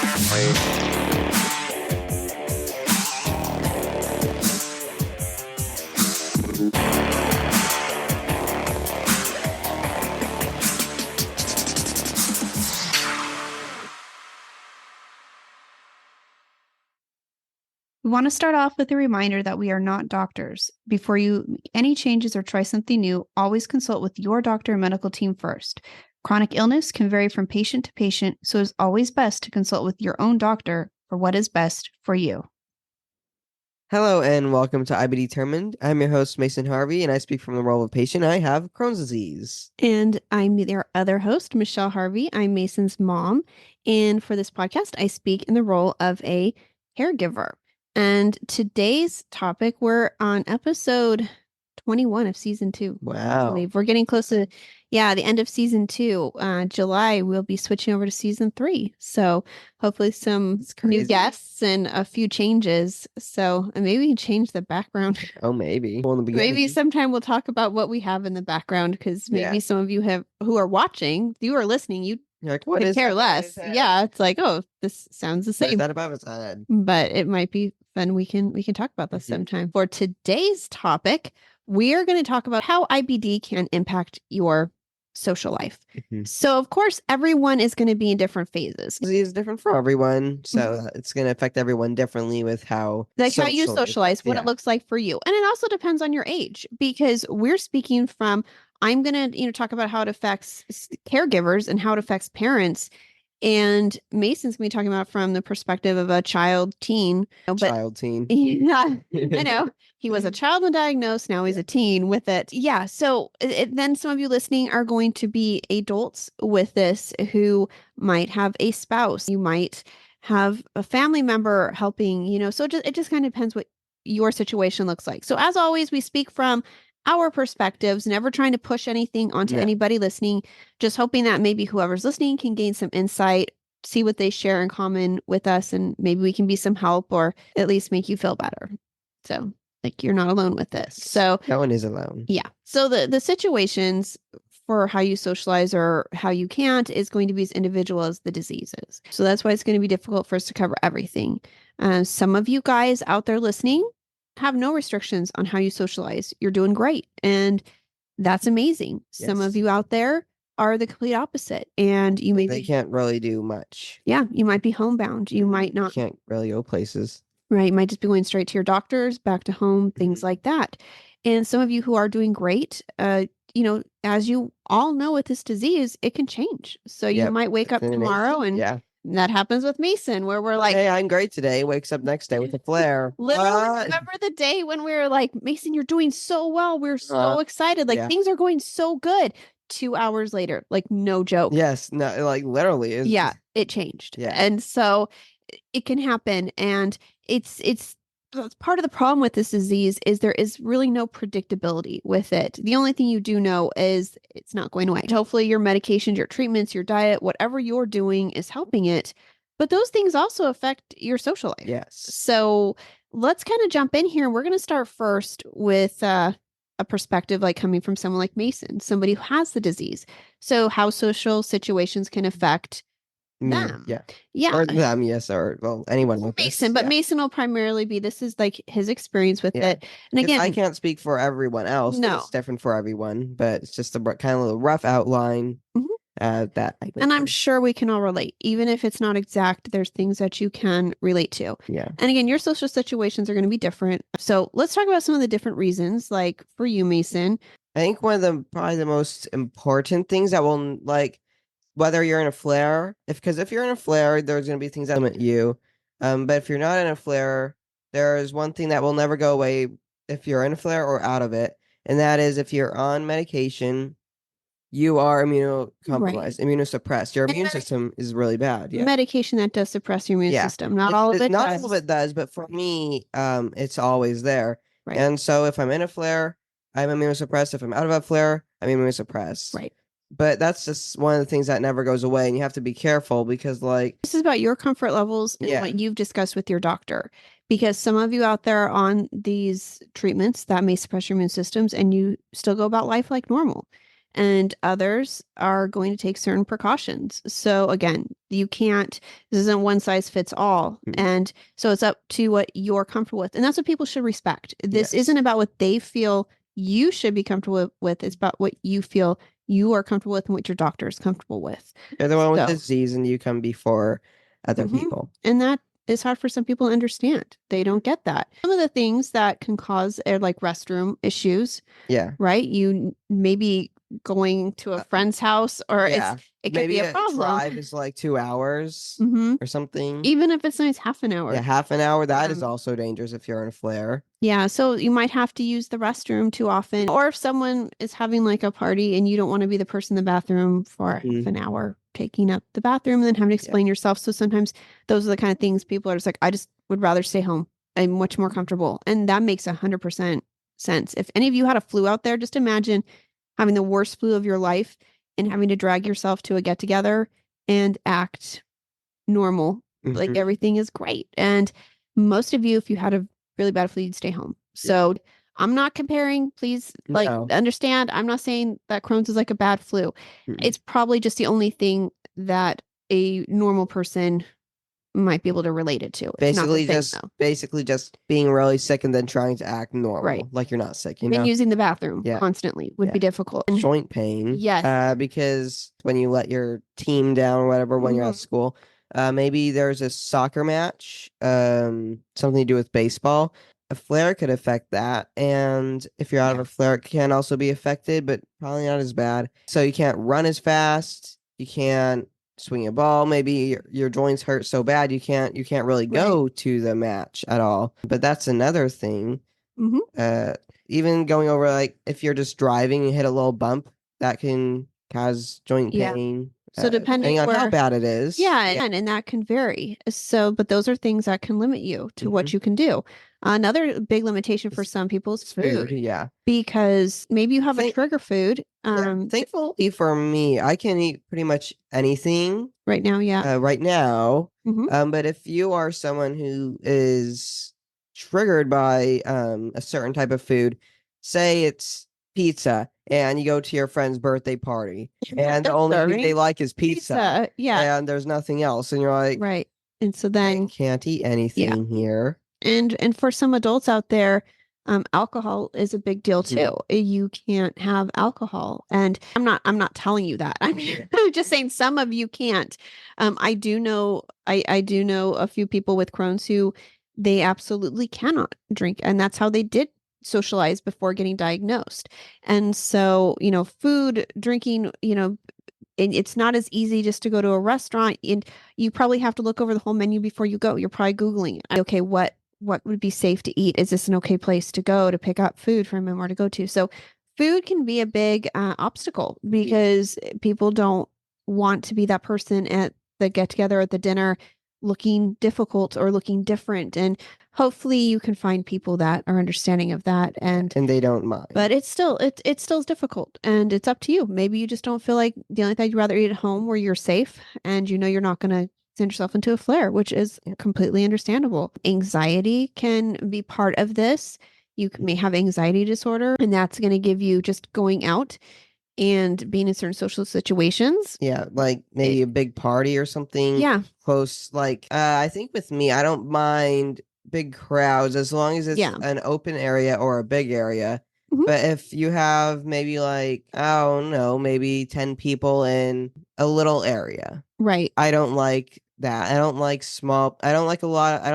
We want to start off with a reminder that we are not doctors. Before you make any changes or try something new, always consult with your doctor and medical team first. Chronic illness can vary from patient to patient, so it's always best to consult with your own doctor for what is best for you. Hello and welcome to IBD Determined. I'm your host, Mason Harvey, and I speak from the role of patient. I have Crohn's disease. And I'm their other host, Michelle Harvey. I'm Mason's mom. And for this podcast, I speak in the role of a caregiver. And today's topic, we're on episode 21 of season 2. Wow. I believe we're getting close to, the end of season 2. July, we'll be switching over to season 3. So hopefully some new guests and a few changes. So maybe we can change the background. Oh, maybe. Well, in the beginning. Maybe sometime we'll talk about what we have in the background, because maybe some of you who are watching, you are listening, you're like, what is care less. Yeah, it's like, oh, this sounds the same. Is that above his head? But it might be fun. We can talk about this sometime. For today's topic, we are going to talk about how IBD can impact your social life. So, of course, everyone is going to be in different phases. Disease is different for everyone, so it's going to affect everyone differently with how how you socialize, what it looks like for you. And it also depends on your age, because we're speaking from, I'm going to talk about how it affects caregivers and how it affects parents. And Mason's going to be talking about from the perspective of a teen. Child teen. Yeah, I know. He was a child when diagnosed. Now he's a teen with it. Yeah. So then some of you listening are going to be adults with this who might have a spouse. You might have a family member helping, so it just kind of depends what your situation looks like. So as always, we speak from our perspectives, never trying to push anything onto anybody listening, just hoping that maybe whoever's listening can gain some insight, see what they share in common with us, and maybe we can be some help or at least make you feel better. So like you're not alone with this. So no one is alone. Yeah. So the situations for how you socialize or how you can't is going to be as individual as the disease is. So that's why it's going to be difficult for us to cover everything. Some of you guys out there listening have no restrictions on how you socialize. You're doing great. And that's amazing. Yes. Some of you out there are the complete opposite. And they can't really do much. Yeah. You might be homebound. You might not. Can't really go places. Right. You might just be going straight to your doctors, back to home, things like that. And some of you who are doing great, as you all know with this disease, it can change. So you might wake up tomorrow and that happens with Mason, where we're like, hey, I'm great today. Wakes up next day with a flare. Literally, remember the day when we were like, Mason, you're doing so well. We're so excited. Like things are going so good. 2 hours later, like no joke. Yes. No, like literally. It changed. Yeah. And so it can happen. And it's part of the problem with this disease is there is really no predictability with it. The only thing you do know is it's not going away. Hopefully your medications, your treatments, your diet, whatever you're doing is helping it. But those things also affect your social life. Yes. So let's kind of jump in here. We're going to start first with a perspective like coming from someone like Mason, somebody who has the disease. So how social situations can affect them. Yeah. Or them, yes, or anyone with Mason, this. But Mason will primarily be, this is like his experience with it. And again, I can't speak for everyone else. No. It's different for everyone, but it's just a kind of a rough outline that and I'm sure we can all relate. Even if it's not exact, there's things that you can relate to. Yeah. And again, your social situations are going to be different. So let's talk about some of the different reasons, like for you, Mason. I think one of probably the most important things that will whether you're in a flare, if you're in a flare, there's going to be things that limit you. But if you're not in a flare, there is one thing that will never go away if you're in a flare or out of it. And that is if you're on medication, you are immunocompromised, immunosuppressed. Your immune system is really bad. Yeah. Medication that does suppress your immune system. Not all of it does. All of it does, but for me, it's always there. Right. And so if I'm in a flare, I'm immunosuppressed. If I'm out of a flare, I'm immunosuppressed. Right. But that's just one of the things that never goes away, and you have to be careful because, this is about your comfort levels and what you've discussed with your doctor. Because some of you out there are on these treatments that may suppress your immune systems, and you still go about life like normal. and others are going to take certain precautions. So again, this isn't one size fits all. Mm. And so it's up to what you're comfortable with. And that's what people should respect. This Yes. isn't about what they feel you should be comfortable with. It's about what you feel you are comfortable with and what your doctor is comfortable with. You're the one with So, the disease and you come before other mhm. people. And that is hard for some people to understand. They don't get that. Some of the things that can cause are like restroom issues, Yeah. right? You maybe going to a friend's house or Yeah. it can be Maybe a a problem. drive is like 2 hours Mhm. or something. Even if it's nice half an hour. Yeah, half an hour. That is Um, also dangerous if you're in a flare. Yeah, so you might have to use the restroom too often. Or if someone is having like a party and you don't want to be the person in the bathroom for half an hour, taking up the bathroom and then having to explain yourself. So sometimes those are the kind of things people are just like, I just would rather stay home. I'm much more comfortable. And that makes 100% sense. If any of you had a flu out there, just imagine having the worst flu of your life and having to drag yourself to a get together and act normal. Like Mhm. everything is great. And most of you, if you had a really bad flu, you'd stay home. So I'm not comparing. Please, like, No. understand. I'm not saying that Crohn's is like a bad flu. Mm-mm. It's probably just the only thing that a normal person might be able to relate it to. It's not the thing, though. Basically just being really sick and then trying to act normal, Right. like you're not sick, you And know? using the bathroom Yeah. constantly would be Yeah. difficult. Joint pain. Yes. Because when you let your team down or whatever when you're at Mhm. school, maybe there's a soccer match, something to do with baseball. A flare could affect that. And if you're out of a flare, it can also be affected, but probably not as bad. So you can't run as fast. You can't swing a ball. Maybe your joints hurt so bad you can't really go to the match at all. But that's another thing. Mhm. Even going over like if you're just driving and hit a little bump, that can cause joint Yeah. pain. So depending on how where, bad it is. yeah, and that can vary. So, but those are things that can limit you to what you can do. Another big limitation for some people is food, Yeah. because maybe you have a Thank- trigger food. Thankfully for me, I can eat pretty much anything Right now, yeah. right now. Mhm. But if you are someone who is triggered by a certain type of food, say it's pizza, and you go to your friend's birthday party, and the only thing they like is pizza, Yeah. and there's nothing else, and you're like, Right. And so I then, can't eat yeah. anything here. And for some adults out there, alcohol is a big deal too. You can't have alcohol, and I'm not telling you that. I'm just saying some of you can't. I do know a few people with Crohn's who they absolutely cannot drink, and that's how they did socialize before getting diagnosed. And so, food, drinking, and it's not as easy just to go to a restaurant, and you probably have to look over the whole menu before you go. You're probably Googling it. Okay, what would be safe to eat? Is this an okay place to go to pick up food from and where to go to? So food can be a big obstacle because people don't want to be that person at the get together at the dinner looking difficult or looking different. And hopefully you can find people that are understanding of that. And they don't mind. but it's still difficult, and it's up to you. Maybe you just don't feel like the only thing you'd rather eat at home where you're safe and you're not going to send yourself into a flare, which is completely understandable. Anxiety can be part of this. You may have anxiety disorder, and that's going to give you just going out and being in certain social situations. Yeah, like maybe a big party or something. Yeah. Close. Like, I think with me, I don't mind big crowds as long as it's an open area or a big area. But if you have maybe like, I don't know, maybe 10 people in a little area. Right. I don't like that. I don't like I don't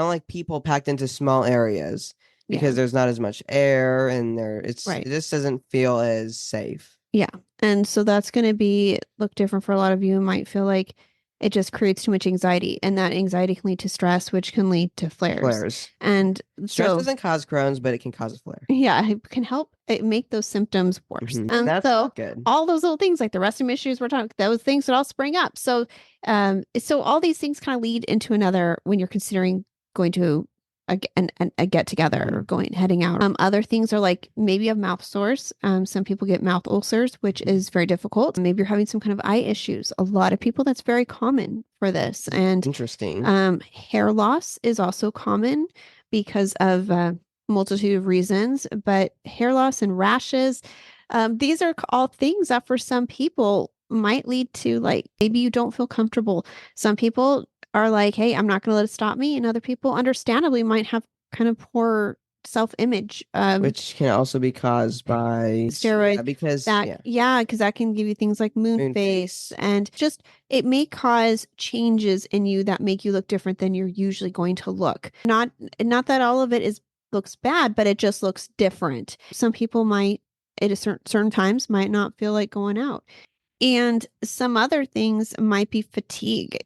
like people packed into small areas because there's not as much air and it just doesn't feel as safe. Yeah. And so that's going to look different for a lot of you. It might feel like it just creates too much anxiety, and that anxiety can lead to stress, which can lead to flares. And stress doesn't cause Crohn's, but it can cause a flare. Yeah, it can help make those symptoms worse. And that's so good. all those little things like the resting issues we're talking, those things that all spring up. So, so all these things kind of lead into another when you're considering going to a get together or heading out. Other things are like maybe you have mouth sores. Some people get mouth ulcers, which is very difficult. Maybe you're having some kind of eye issues. A lot of people, that's very common for this. And interesting. Hair loss is also common because of multitude of reasons, but hair loss and rashes, These are all things that for some people might lead to like maybe you don't feel comfortable. Some people are like, hey, I'm not going to let it stop me. And other people, understandably, might have kind of poor self-image. Which can also be caused by Steroids because that, yeah, because that can give you things like moon moon face face. and just it may cause changes in you that make you look different than you're usually going to look. Not that all of it is looks bad, but it just looks different. Some people might at a certain times might not feel like going out. And some other things might be fatigue.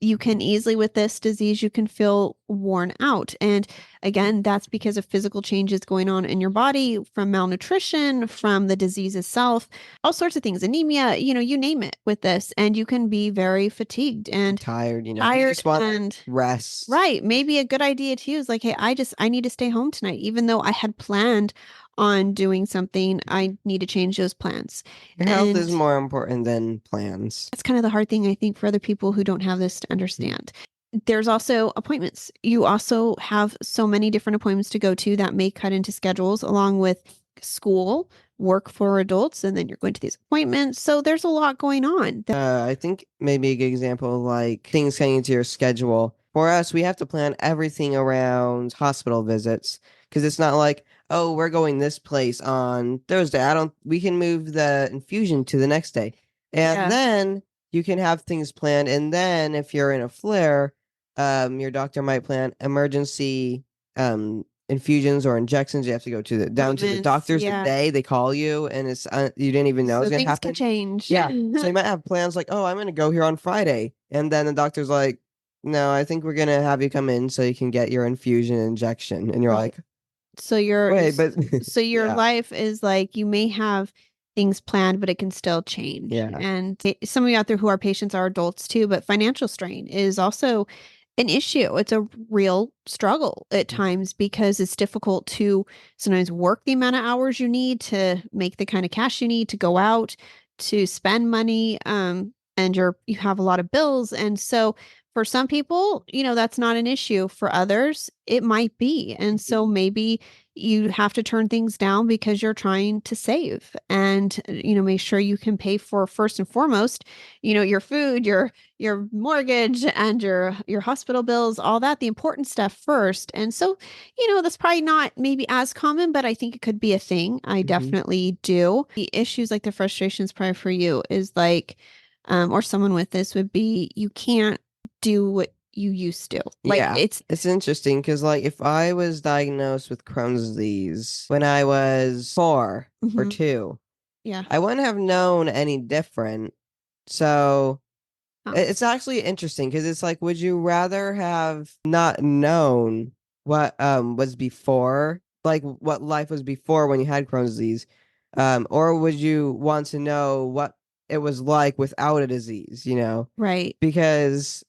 You can easily, with this disease, you can feel worn out. And again, that's because of physical changes going on in your body from malnutrition, from the disease itself, all sorts of things, anemia, you name it with this. And you can be very fatigued and Tired, you tired just want and rest. right. Maybe a good idea too is like, hey, I need to stay home tonight, even though I had planned on doing something, I need to change those plans. Your health is And more important than plans. that's kind of the hard thing, I think, for other people who don't have this to understand. There's also appointments. You also have so many different appointments to go to that may cut into schedules along with school, work for adults, and then you're going to these appointments. So there's a lot going on. I think maybe a good example, like things cutting into your schedule. For us, we have to plan everything around hospital visits because it's not like, oh, we're going this place on Thursday. We can move the infusion to the next day. And Yeah. then you can have things planned. And then if you're in a flare, your doctor might plan emergency infusions or injections. You have to go to down to the Appointments, doctor's the yeah. day they call you, and it's you didn't even know it So was gonna things happen. could change. Yeah. So you might have plans like, oh, I'm gonna go here on Friday, and then the doctor's like, no, I think we're gonna have you come in so you can get your infusion injection, and you're like, So your wait, but so your yeah, life is like you may have things planned, but it can still change. yeah. And some of you out there who are patients are adults too, but financial strain is also an issue. It's a real struggle at times because it's difficult to sometimes work the amount of hours you need to make the kind of cash you need to go out to spend money. And you have a lot of bills. And so for some people, that's not an issue. For others, it might be. And so maybe you have to turn things down because you're trying to save and make sure you can pay for first and foremost, your food, your mortgage and your hospital bills, all that, the important stuff first. And so, that's probably not maybe as common, but I think it could be a thing. I definitely do. The issues like the frustrations probably for you is like or someone with this would be you can't do what you used to. Like Yeah, it's interesting because like if I was diagnosed with Crohn's disease when I was 4 or 2, yeah. I wouldn't have known any different. So Oh, it's actually interesting because it's like, would you rather have not known what was before, like what life was before when you had Crohn's disease, or would you want to know what it was like without a disease, right. Because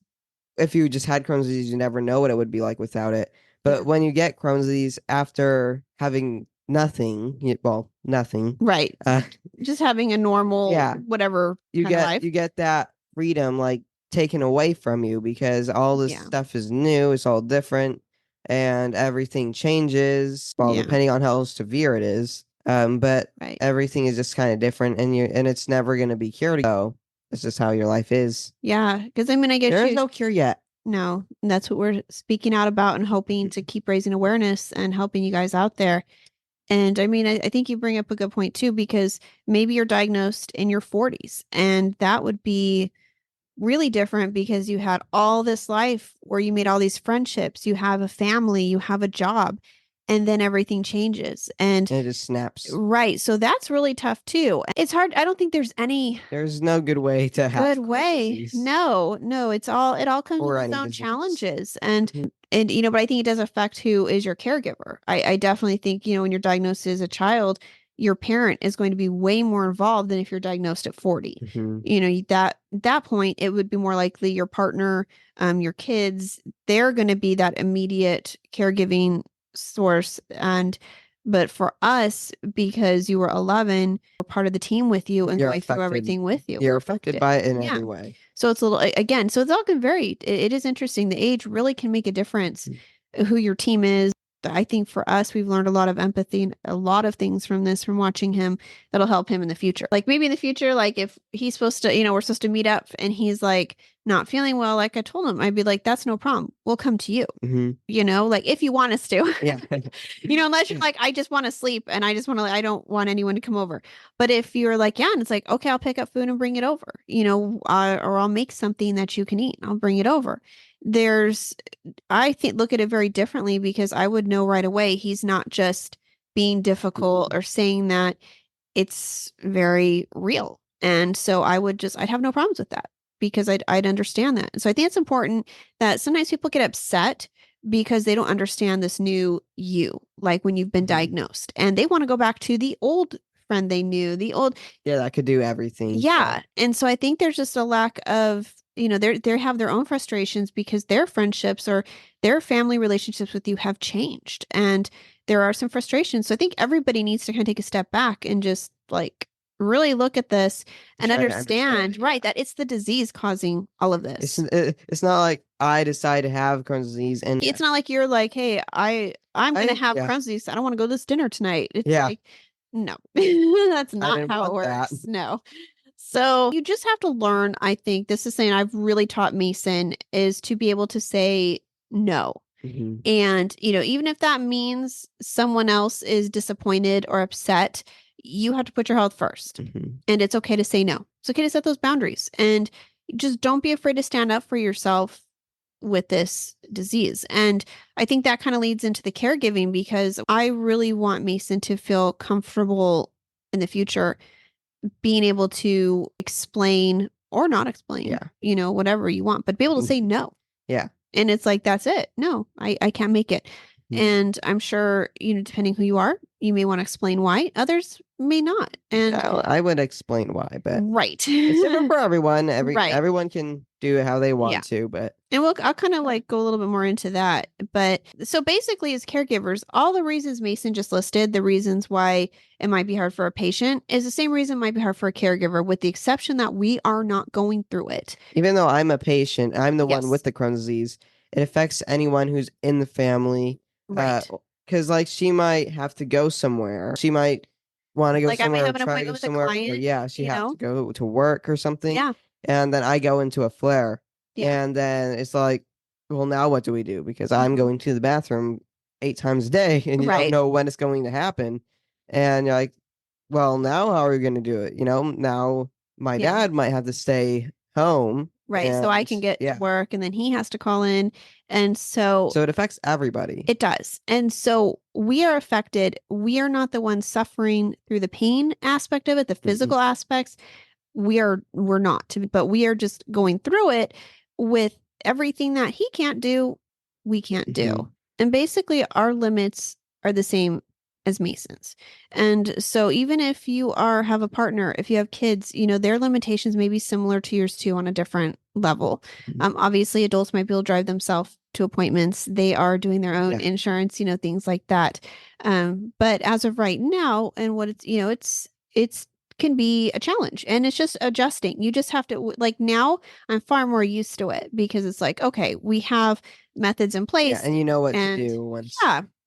if you just had Crohn's disease, you never know what it would be like without it. Yeah. But when you get Crohn's disease after having nothing, well, nothing, Right. uh, Just having a normal yeah, whatever kind of life. you get that freedom like taken away from you because all this Yeah. stuff is new, it's all different, and everything changes. Well, Yeah. depending on how severe it is. But Right. everything is just kind of different, and it's never gonna be cured. So it's just how your life is. Yeah. Because I mean, I get There is you. no cure yet. No, and that's what we're speaking out about and hoping to keep raising awareness and helping you guys out there. And I mean, I think you bring up a good point too, because maybe you're diagnosed in your 40s, and that would be really different because you had all this life where you made all these friendships, you have a family, you have a job, and then everything changes. And And it just snaps. right, so that's really tough too. It's hard. I don't think there's any There's no good way to have good way. disease No, no, it all comes with or its any own disease. challenges. And Mhm. but I think it does affect who is your caregiver. I definitely think, when you're diagnosed as a child, your parent is going to be way more involved than if you're diagnosed at 40. Mhm. That point, it would be more likely your partner, your kids, they're going to be that immediate caregiving source. But for us, because you were 11, we're part of the team with you and You're going through affected. everything with you. You're We're affected by it in Yeah. every way. So it's a little, so it's all can vary. It is interesting. The age really can make a difference who your team is. I think for us, we've learned a lot of empathy and a lot of things from this, from watching him that'll help him in the future. Like maybe in the future, like if he's supposed to, we're supposed to meet up and he's like not feeling well, like I told him, I'd be like, that's no problem. We'll come to you. Like if you want us to. Yeah. Unless you're like, I just want to sleep and I just want to, I don't want anyone to come over. But if you're like, yeah, and it's like, okay, I'll pick up food and bring it over, or I'll make something that you can eat. I'll bring it over. I think, look at it very differently because I would know right away he's not just being difficult or saying that. It's very real. And so I'd have no problems with that because I'd understand that. And so I think it's important that sometimes people get upset because they don't understand this new you, like when you've been diagnosed and they want to go back to the old friend they knew, Yeah, that could do everything. Yeah. And so I think there's just a lack of, they have their own frustrations because their friendships or their family relationships with you have changed. And there are some frustrations. So I think everybody needs to kind of take a step back and just like really look at this and understand, right, that it's the disease causing all of this. It's not like I decide to have Crohn's disease, and it's not like you're like, hey, I'm going to have Crohn's disease. I don't want to go to this dinner tonight. It's like, no, that's not how it works. No. So you just have to learn. I think this is something I've really taught Mason is to be able to say no. And, even if that means someone else is disappointed or upset, you have to put your health 1st. And it's okay to say no. It's okay to set those boundaries and just don't be afraid to stand up for yourself with this disease. And I think that kind of leads into the caregiving because I really want Mason to feel comfortable in the future being able to explain or not explain, whatever you want, but be able to say no. Yeah. And it's like, that's it. No, I can't make it. And I'm sure, depending who you are, you may want to explain why. Others may not. And I would explain why, but right. It's different for everyone. Everyone can do it how they want to, but I'll kind of like go a little bit more into that. But so basically, as caregivers, all the reasons Mason just listed, the reasons why it might be hard for a patient is the same reason it might be hard for a caregiver, with the exception that we are not going through it. Even though I'm a patient, I'm the one with the Crohn's disease. It affects anyone who's in the family. Right. Because like she might have to go somewhere. She might want to go somewhere or try to go somewhere. Or, she has to go to work or something. Yeah. And then I go into a flare. Yeah. And then it's like, well, now what do we do? Because I'm going to the bathroom 8 times a day and you don't know when it's going to happen. And you're like, well, now how are we going to do it? Now my dad might have to stay home. Right. So I can get to work and then he has to call in. And so it affects everybody. It does. And so we are affected. We are not the ones suffering through the pain aspect of it, the physical aspects. We're not, but we are just going through it with everything that he can't do, we can't do. And basically our limits are the same as Mason's. And so even if you have a partner, if you have kids, their limitations may be similar to yours too on a different level. Obviously adults might be able to drive themselves to appointments. They are doing their own insurance, things like that. But as of right now, and what it's can be a challenge, and it's just adjusting. You just have to, like, now I'm far more used to it because it's like, okay, we have methods in place and you know what to do once.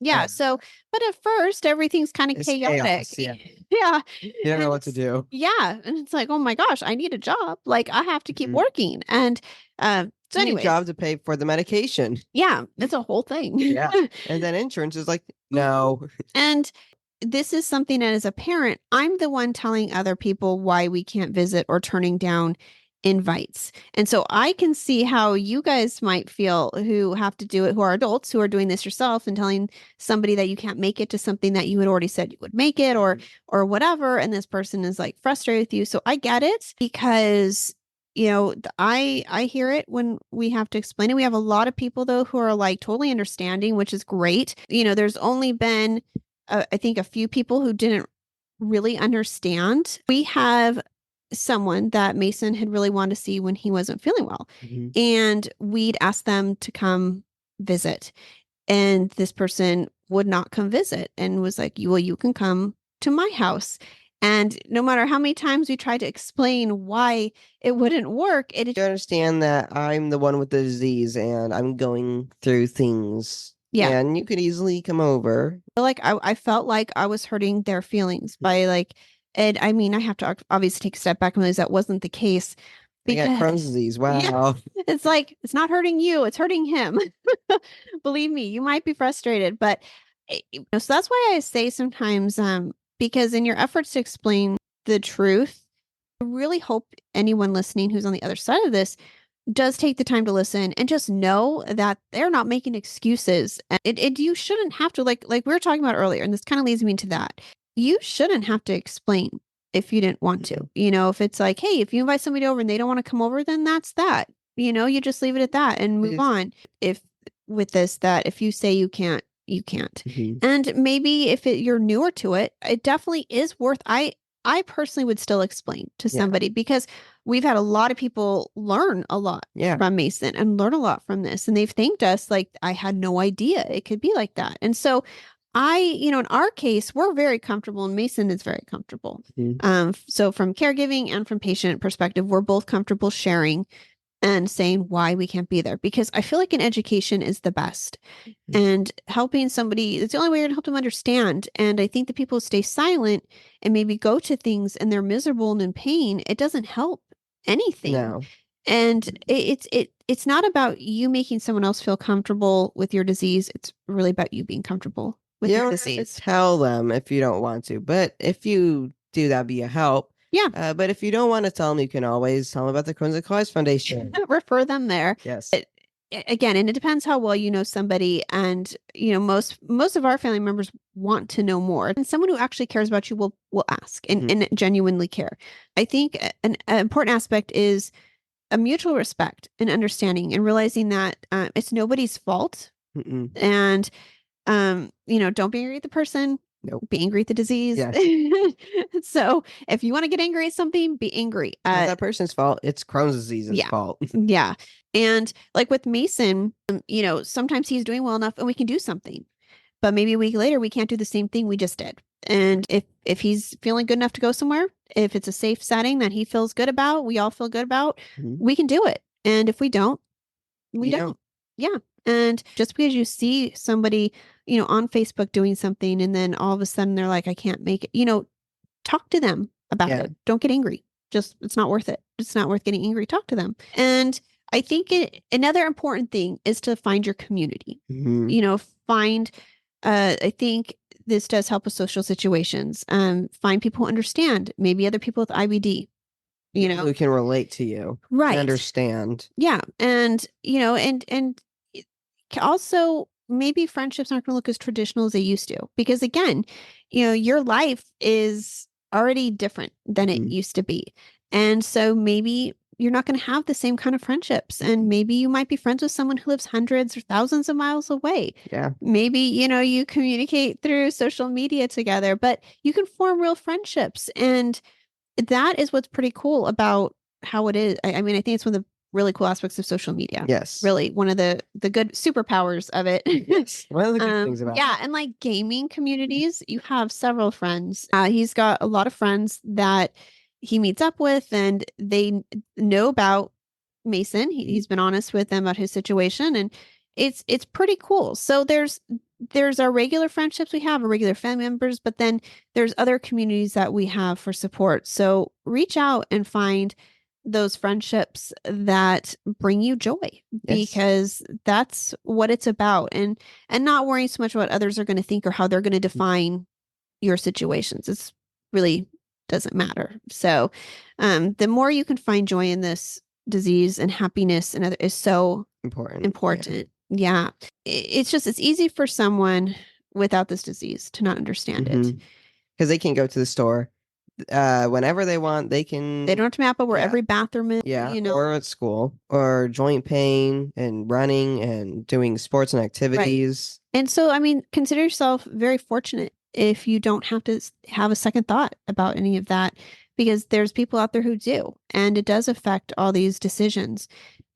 Yeah. So, but at first everything's kind of chaotic. Chaos, Yeah. You don't know what to do. Yeah. And it's like, oh my gosh, I need a job. Like I have to keep working. And so anyway, job to pay for the medication. Yeah, it's a whole thing. Yeah. And then insurance is like, no. And this is something that as a parent, I'm the one telling other people why we can't visit or turning down invites. And so I can see how you guys might feel who have to do it, who are adults, who are doing this yourself and telling somebody that you can't make it to something that you had already said you would make it or whatever. And this person is like frustrated with you. So I get it because I hear it when we have to explain it. We have a lot of people though who are like totally understanding, which is great. There's only been I think a few people who didn't really understand. We have someone that Mason had really wanted to see when he wasn't feeling well. And we'd ask them to come visit. And this person would not come visit and was like, well, you can come to my house. And no matter how many times we tried to explain why it wouldn't work, you understand that I'm the one with the disease and I'm going through things Yeah. and you could easily come over. Like I felt like I was hurting their feelings by like, and I mean, I have to obviously take a step back and realize that wasn't the case They got because Crohn's disease. yeah, Wow. it's like it's not hurting you, it's hurting him. Believe me, you might be frustrated, but so that's why I say sometimes, because in your efforts to explain the truth, I really hope anyone listening who's on the other side of this does take the time to listen and just know that they're not making excuses. And you shouldn't have to like we were talking about earlier, and this kind of leads me to that. You shouldn't have to explain if you didn't want to. You know, if it's like, hey, if you invite somebody over and they don't want to come over, then that's that. You know, you just leave it at that and move on. If with this, that if you say you can't, you can't. Mhm. And maybe if you're newer to it, it definitely is worth. I personally would still explain to Yeah. somebody because we've had a lot of people learn a lot Yeah. from Mason and learn a lot from this. And they've thanked us like, I had no idea it could be like that. And so in our case, we're very comfortable and Mason is very comfortable. Mhm. So from caregiving and from patient perspective, we're both comfortable sharing and saying why we can't be there because I feel like an education is the best and helping somebody, it's the only way you're gonna help them understand. And I think that people stay silent and maybe go to things and they're miserable and in pain, it doesn't help anything. No. And it's not about you making someone else feel comfortable with your disease. It's really about you being comfortable with You your don't have to disease. tell them if you don't want to, but if you do, that'd be a help. Yeah. But if you don't want to tell them, you can always tell them about the Crohn's and Colitis Foundation. Refer them there. Yes. Again, and it depends how well you know somebody, and most of our family members want to know more, and someone who actually cares about you will ask and genuinely care. I think an important aspect is a mutual respect and understanding and realizing that it's nobody's fault. Mm-mm. And don't be angry at the person. Nope. Be angry at the disease. Yes. So if you want to get angry at something, be angry. Not that person's fault. It's Crohn's disease's fault. Yeah. And like with Mason, sometimes he's doing well enough and we can do something. But maybe a week later we can't do the same thing we just did. And if he's feeling good enough to go somewhere, if it's a safe setting that he feels good about, we all feel good about, we can do it. And if we don't, we don't. Yeah. And just because you see somebody, on Facebook doing something and then all of a sudden they're like, I can't make it, talk to them about it. Don't get angry. Just, it's not worth it. It's not worth getting angry. Talk to them. And I think another important thing is to find your community. I think this does help with social situations. Find people who understand, maybe other people with IBD, who can relate to you, right? Understand. Yeah. And, and also maybe friendships aren't going to look as traditional as they used to, because again, your life is already different than it used to be. And so maybe you're not going to have the same kind of friendships. And maybe you might be friends with someone who lives hundreds or thousands of miles away. Yeah. Maybe, you communicate through social media together, but you can form real friendships. And that is what's pretty cool about how it is. I mean, I think it's one of the really cool aspects of social media. Yes. Really one of the good superpowers of it. Yes. One of the good things about it. Yeah. And like gaming communities, you have several friends. He's got a lot of friends that he meets up with and they know about Mason. He's been honest with them about his situation and it's pretty cool. So there's our regular friendships we have, our regular family members, but then there's other communities that we have for support. So reach out and find those friendships that bring you joy, because that's what it's about. And not worrying so much about what others are going to think or how they're going to define your situations. It's really doesn't matter. So the more you can find joy in this disease and happiness and other is so important. Yeah. It's easy for someone without this disease to not understand it. Because they can go to the store whenever they want. They don't have to map out where every bathroom is. Yeah. Or at school, or joint pain and running and doing sports and activities. Right. And so, I mean, consider yourself very fortunate if you don't have to have a second thought about any of that, because there's people out there who do, and it does affect all these decisions.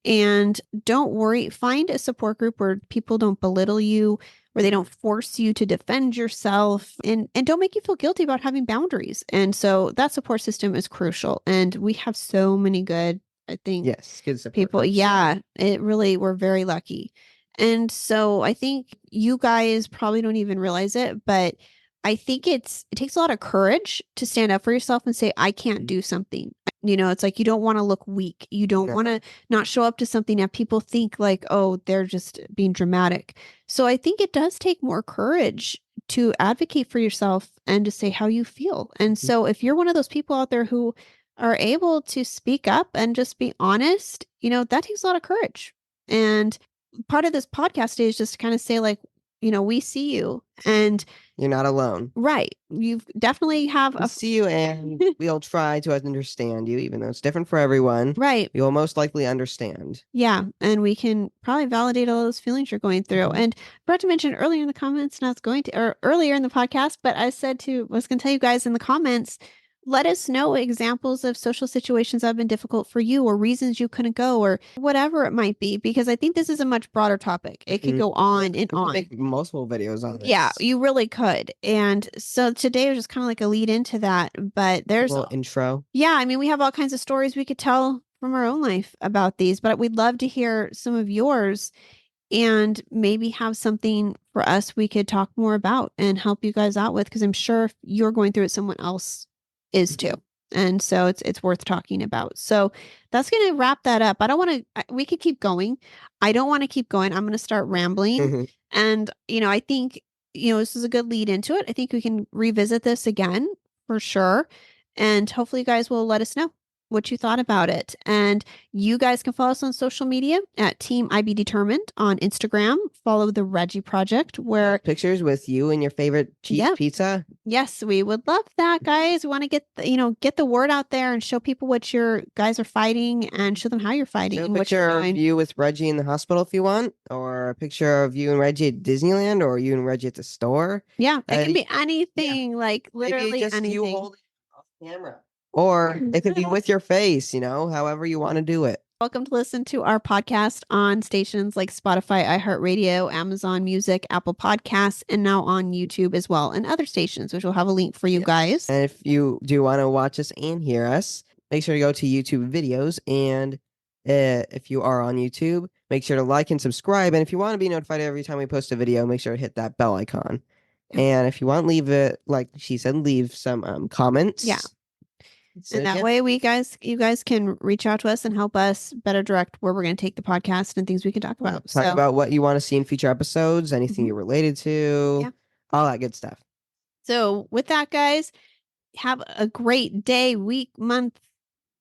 And don't worry, find a support group where people don't belittle you, where they don't force you to defend yourself, and don't make you feel guilty about having boundaries. And so that support system is crucial. And we have so many good, I think, good people. Yeah, it really, we're very lucky. And so I think you guys probably don't even realize it, but I think it takes a lot of courage to stand up for yourself and say, I can't do something. It's like you don't want to look weak. You don't No. want to not show up to something that people think like, oh, they're just being dramatic. So I think it does take more courage to advocate for yourself and to say how you feel. And so if you're one of those people out there who are able to speak up and just be honest, that takes a lot of courage. And part of this podcast is just to kind of say like, we see you and You're not alone. right. You've definitely have We see you and we'll try to understand you, even though it's different for everyone. right. We will most likely understand. Yeah. And we can probably validate all those feelings you're going through. And I forgot to mention earlier in the comments, and I was going to, or earlier in the podcast, but I was going to tell you guys in the comments, let us know examples of social situations that have been difficult for you or reasons you couldn't go or whatever it might be, because I think this is a much broader topic. It could go on and We could on. make multiple videos on this. Yeah, you really could. And so today was just kind of like a lead into that, but there's a little intro. yeah, I mean, we have all kinds of stories we could tell from our own life about these, but we'd love to hear some of yours and maybe have something for us we could talk more about and help you guys out with, because I'm sure if you're going through it, someone else is too. And so it's worth talking about. So that's going to wrap that up. I don't want to, we could keep going. I don't want to keep going. I'm going to start rambling. And, I think, this is a good lead into it. I think we can revisit this again for sure. And hopefully you guys will let us know what you thought about it. And you guys can follow us on social media at Team IB Determined on Instagram. Follow the Reggie Project where pictures with you and your favorite cheese pizza. Yes, we would love that, guys. We want to get the word out there and show people what your guys are fighting and show them how you're fighting. Show a and what you're picture of doing. you with Reggie in the hospital if you want, or a picture of you and Reggie at Disneyland, or you and Reggie at the store. Yeah, it can be anything, like literally Maybe just anything. you holding it off camera. Or it could be with your face, however you want to do it. Welcome to listen to our podcast on stations like Spotify, iHeartRadio, Amazon Music, Apple Podcasts, and now on YouTube as well, and other stations, which will have a link for you guys. And if you do want to watch us and hear us, make sure to go to YouTube videos. And if you are on YouTube, make sure to like and subscribe. And if you want to be notified every time we post a video, make sure to hit that bell icon. And if you want, leave it, like she said, leave some comments. Yeah. And that way you guys can reach out to us and help us better direct where we're going to take the podcast and things we can talk about. Talk about what you want to see in future episodes, anything you're related to, all that good stuff. So with that, guys, have a great day, week, month,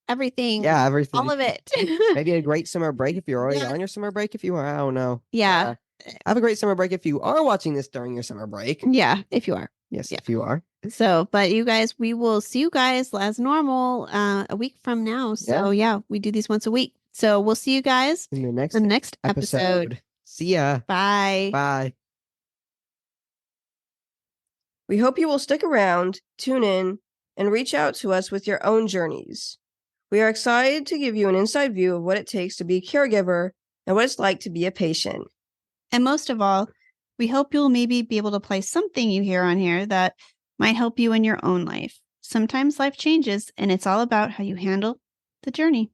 everything. Yeah, everything. All of it. Maybe a great summer break if you're already on your summer break. If you are, I don't know. Yeah. Have a great summer break if you are watching this during your summer break. Yeah, if you are. Yes, if you are. So, but you guys, we will see you guys as normal a week from now. So yeah, we do these once a week. So we'll see you guys in the next episode. See ya. Bye. Bye. We hope you will stick around, tune in, and reach out to us with your own journeys. We are excited to give you an inside view of what it takes to be a caregiver and what it's like to be a patient. And most of all, we hope you'll maybe be able to apply something you hear on here that might help you in your own life. Sometimes life changes, and it's all about how you handle the journey.